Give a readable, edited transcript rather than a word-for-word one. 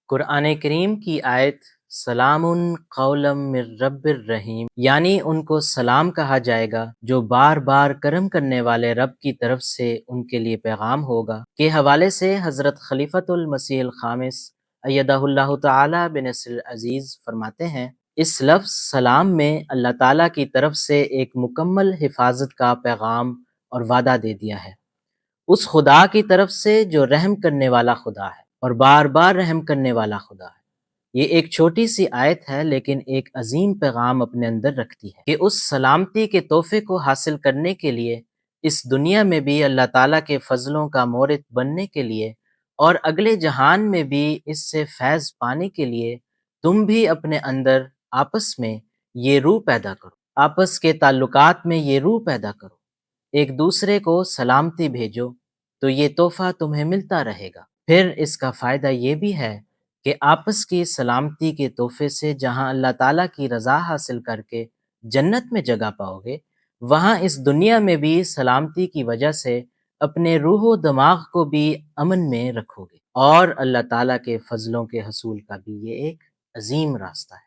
قرآن کریم کی آیت سلام قولا من رب الرحیم یعنی ان کو سلام کہا جائے گا جو بار بار کرم کرنے والے رب کی طرف سے ان کے لیے پیغام ہوگا کے حوالے سے حضرت خلیفۃ المسیح الخامس ایدہ اللہ تعالی بنصر العزیز فرماتے ہیں، اس لفظ سلام میں اللہ تعالیٰ کی طرف سے ایک مکمل حفاظت کا پیغام اور وعدہ دے دیا ہے، اس خدا کی طرف سے جو رحم کرنے والا خدا ہے اور بار بار رحم کرنے والا خدا ہے۔ یہ ایک چھوٹی سی آیت ہے لیکن ایک عظیم پیغام اپنے اندر رکھتی ہے کہ اس سلامتی کے تحفے کو حاصل کرنے کے لیے، اس دنیا میں بھی اللہ تعالیٰ کے فضلوں کا مورث بننے کے لیے اور اگلے جہان میں بھی اس سے فیض پانے کے لیے، تم بھی اپنے اندر آپس میں یہ روح پیدا کرو، آپس کے تعلقات میں یہ روح پیدا کرو، ایک دوسرے کو سلامتی بھیجو تو یہ تحفہ تمہیں ملتا رہے گا۔ پھر اس کا فائدہ یہ بھی ہے کہ آپس کی سلامتی کے تحفے سے جہاں اللہ تعالیٰ کی رضا حاصل کر کے جنت میں جگہ پاؤ گے، وہاں اس دنیا میں بھی سلامتی کی وجہ سے اپنے روح و دماغ کو بھی امن میں رکھو گے، اور اللہ تعالیٰ کے فضلوں کے حصول کا بھی یہ ایک عظیم راستہ ہے۔